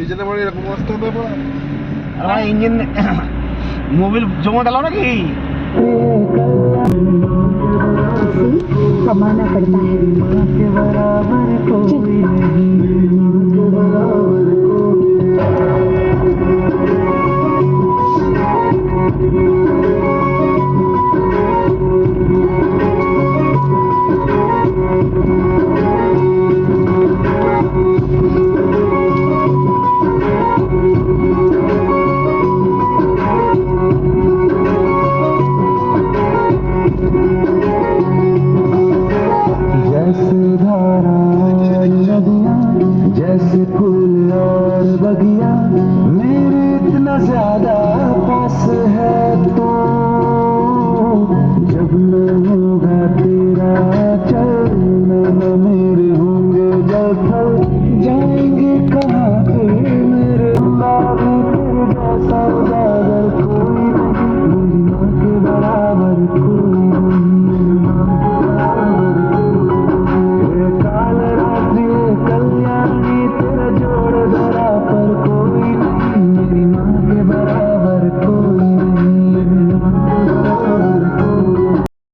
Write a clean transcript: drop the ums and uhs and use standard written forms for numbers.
এই জন্য আমার এরকম অবস্থা ব্যাপার। আমার ইঞ্জিন মোবিল জমা দিলাম নাকি? कमाना पड़ता है। जैसे धारा नदियाँ, जैसे फूल और बगिया, मेरे इतना ज्यादा पास है तो जब न होगा तेरा चलना